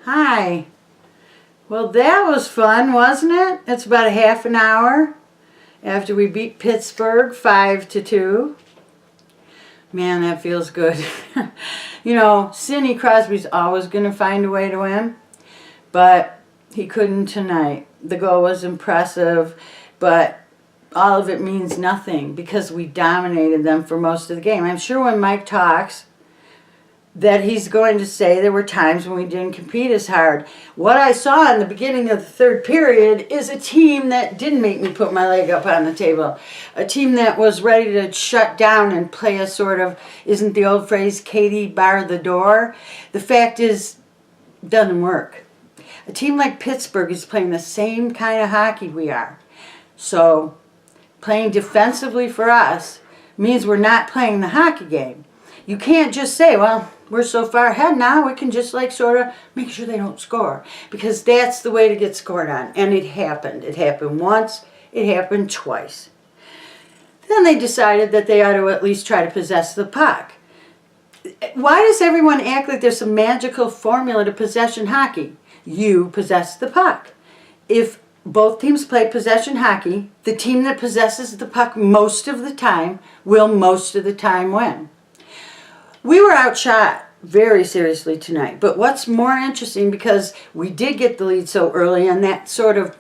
Hi. Well, that was fun, wasn't it? It's about a half an hour after we beat Pittsburgh 5-2. Man, that feels good. You know, Sidney Crosby's always going to find a way to win, but he couldn't tonight. The goal was impressive, but all of it means nothing because we dominated them for most of the game. I'm sure when Mike talks that he's going to say there were times when we didn't compete as hard. What I saw in the beginning of the third period is a team that didn't make me put my leg up on the table. A team that was ready to shut down and play a sort of, isn't the old phrase, Katie bar the door? The fact is, it doesn't work. A team like Pittsburgh is playing the same kind of hockey we are. So playing defensively for us means we're not playing the hockey game. You can't just say, well, we're so far ahead now, we can just like sort of make sure they don't score. Because that's the way to get scored on. And it happened. It happened once. It happened twice. Then they decided that they ought to at least try to possess the puck. Why does everyone act like there's some magical formula to possession hockey? You possess the puck. If both teams play possession hockey, the team that possesses the puck most of the time will most of the time win. We were outshot very seriously tonight, but what's more interesting, because we did get the lead so early, and that sort of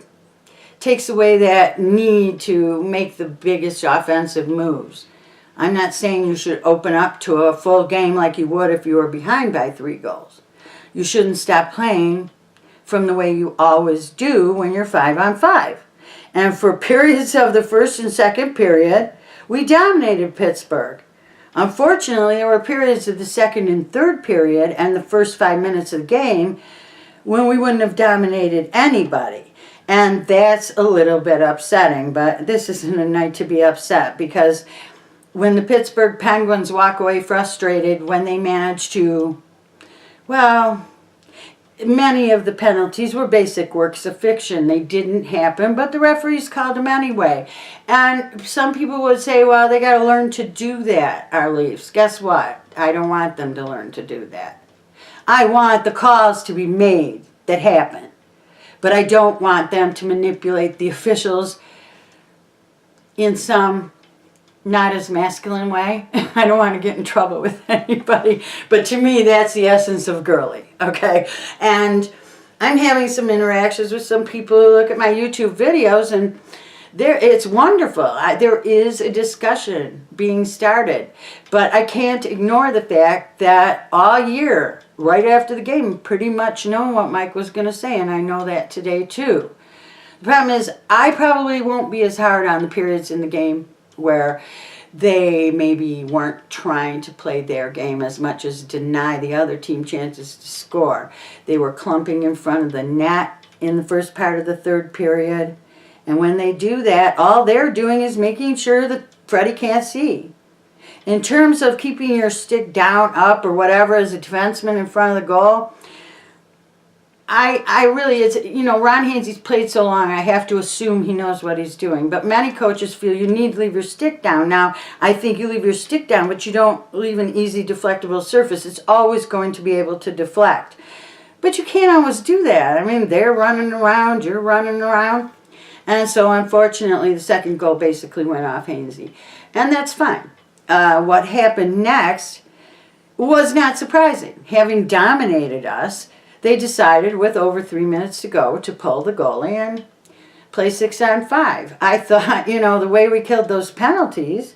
takes away that need to make the biggest offensive moves. I'm not saying you should open up to a full game like you would if you were behind by 3 goals. You shouldn't stop playing from the way you always do when you're 5-on-5. And for periods of the first and second period, we dominated Pittsburgh. Unfortunately, there were periods of the second and third period and the first 5 minutes of the game when we wouldn't have dominated anybody. And that's a little bit upsetting, but this isn't a night to be upset, because when the Pittsburgh Penguins walk away frustrated when they manage to, well, many of the penalties were basic works of fiction. They didn't happen, but the referees called them anyway. And some people would say, well, they got to learn to do that, our Leafs. Guess what? I don't want them to learn to do that. I want the calls to be made that happen. But I don't want them to manipulate the officials in some not as masculine way. I don't want to get in trouble with anybody, but to me that's the essence of girly, okay? And I'm having some interactions with some people who look at my YouTube videos, and it's wonderful. There is a discussion being started, but I can't ignore the fact that all year, right after the game, pretty much know what Mike was going to say, and I know that today too. The problem is I probably won't be as hard on the periods in the game where they maybe weren't trying to play their game as much as deny the other team chances to score. They were clumping in front of the net in the first part of the third period. And when they do that, all they're doing is making sure that Freddie can't see. In terms of keeping your stick down, up, or whatever as a defenseman in front of the goal, I really, it's, you know, Ron Hainsey's played so long, I have to assume he knows what he's doing. But many coaches feel you need to leave your stick down. Now, I think you leave your stick down, but you don't leave an easy deflectable surface. It's always going to be able to deflect. But you can't always do that. I mean, they're running around, you're running around. And so, unfortunately, the second goal basically went off Hainsey. And that's fine. What happened next was not surprising. Having dominated us, they decided with over 3 minutes to go to pull the goalie and play 6-on-5. I thought, you know, the way we killed those penalties,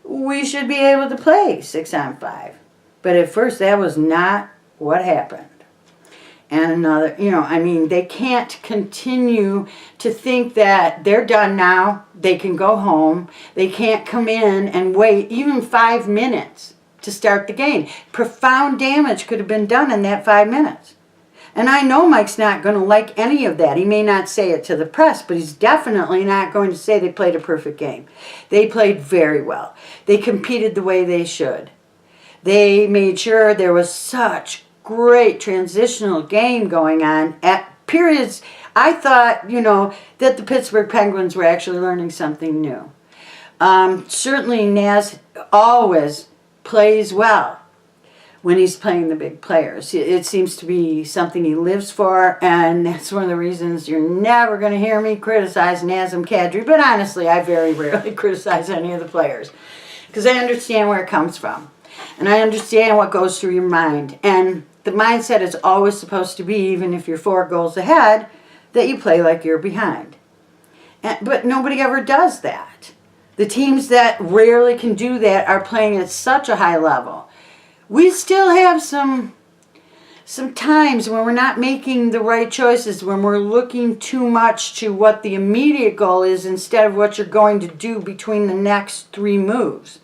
we should be able to play 6-on-5. But at first, that was not what happened. And another, you know, I mean, they can't continue to think that they're done now, they can go home, they can't come in and wait even 5 minutes to start the game. Profound damage could have been done in that 5 minutes. And I know Mike's not going to like any of that. He may not say it to the press, but he's definitely not going to say they played a perfect game. They played very well. They competed the way they should. They made sure there was such great transitional game going on at periods. I thought, you know, that the Pittsburgh Penguins were actually learning something new. Certainly Naz always plays well when he's playing the big players. It seems to be something he lives for, and that's one of the reasons you're never going to hear me criticize Nazem Kadri. But honestly, I very rarely criticize any of the players because I understand where it comes from, and I understand what goes through your mind. And the mindset is always supposed to be, even if you're 4 goals ahead, that you play like you're behind. But nobody ever does that. The teams that rarely can do that are playing at such a high level. We still have some times when we're not making the right choices, when we're looking too much to what the immediate goal is instead of what you're going to do between the next 3 moves.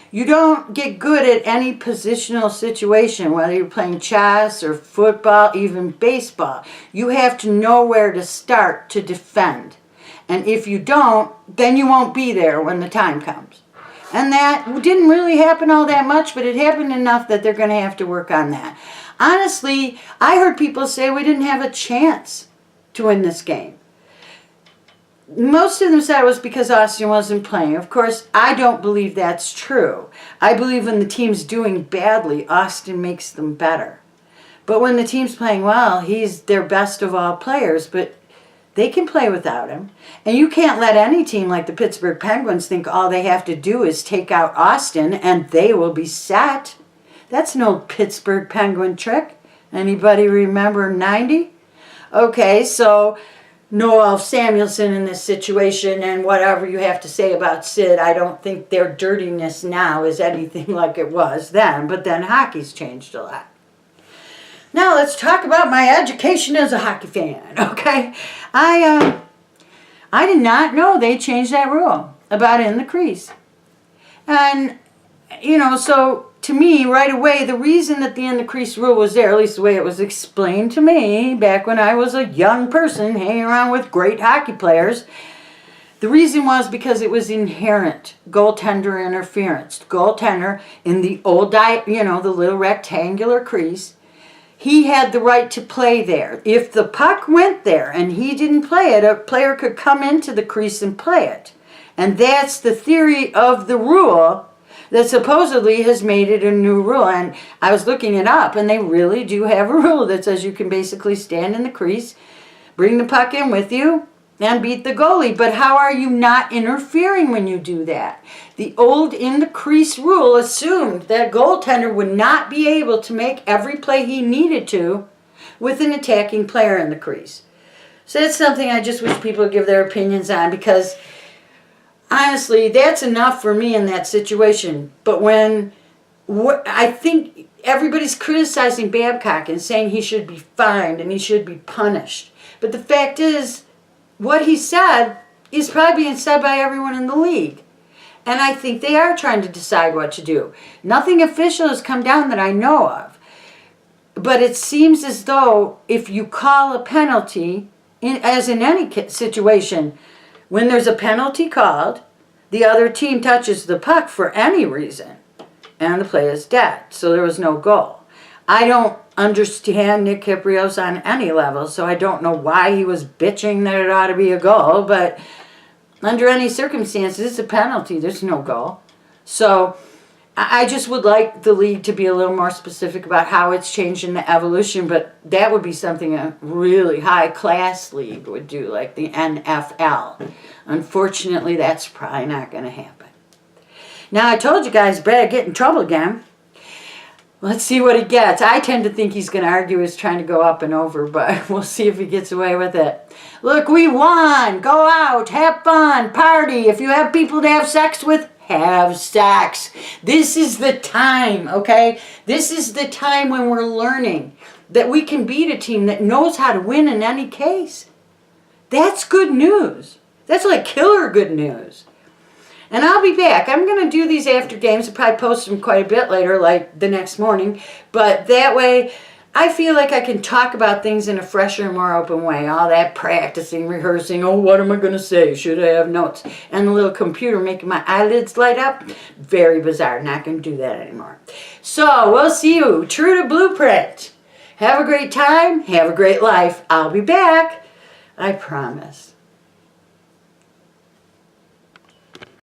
You don't get good at any positional situation, whether you're playing chess or football, even baseball. You have to know where to start to defend. And if you don't, then you won't be there when the time comes. And that didn't really happen all that much, but it happened enough that they're going to have to work on that. Honestly, I heard people say we didn't have a chance to win this game. Most of them said it was because Austin wasn't playing. Of course, I don't believe that's true. I believe when the team's doing badly, Austin makes them better. But when the team's playing well, he's their best of all players, but they can play without him. And you can't let any team like the Pittsburgh Penguins think all they have to do is take out Austin and they will be set. That's no Pittsburgh Penguin trick. Anybody remember 90? Okay, so Noel Samuelson in this situation, and whatever you have to say about Sid, I don't think their dirtiness now is anything like it was then, but then hockey's changed a lot. Now let's talk about my education as a hockey fan, okay? I did not know they changed that rule about in the crease. And, so to me, right away, the reason that the in the crease rule was there, at least the way it was explained to me back when I was a young person hanging around with great hockey players, the reason was because it was inherent goaltender interference. The goaltender in the old, the little rectangular crease, he had the right to play there. If the puck went there and he didn't play it, a player could come into the crease and play it. And that's the theory of the rule that supposedly has made it a new rule. And I was looking it up, and they really do have a rule that says you can basically stand in the crease, bring the puck in with you, and beat the goalie. But how are you not interfering when you do that? The old in the crease rule assumed that goaltender would not be able to make every play he needed to with an attacking player in the crease. So that's something I just wish people would give their opinions on, because honestly, that's enough for me in that situation. But I think everybody's criticizing Babcock and saying he should be fined and he should be punished. But the fact is, what he said is probably being said by everyone in the league. And I think they are trying to decide what to do. Nothing official has come down that I know of. But it seems as though if you call a penalty, as in any situation, when there's a penalty called, the other team touches the puck for any reason, and the play is dead. So there was no goal. I don't understand Nick Kypreos on any level, so I don't know why he was bitching that it ought to be a goal, but under any circumstances, it's a penalty. There's no goal. So I just would like the league to be a little more specific about how it's changed in the evolution, but that would be something a really high-class league would do, like the NFL. Unfortunately, that's probably not going to happen. Now, I told you guys Brad get in trouble again. Let's see what he gets. I tend to think he's going to argue he's trying to go up and over, but we'll see if he gets away with it. Look, we won. Go out, have fun, party. If you have people to have sex with, have sex. This is the time, okay? This is the time when we're learning that we can beat a team that knows how to win in any case. That's good news. That's like killer good news. And I'll be back. I'm going to do these after games. I'll probably post them quite a bit later, like the next morning. But that way, I feel like I can talk about things in a fresher, more open way. All that practicing, rehearsing. Oh, what am I going to say? Should I have notes? And the little computer making my eyelids light up. Very bizarre. Not going to do that anymore. So, we'll see you. True to blueprint. Have a great time. Have a great life. I'll be back. I promise.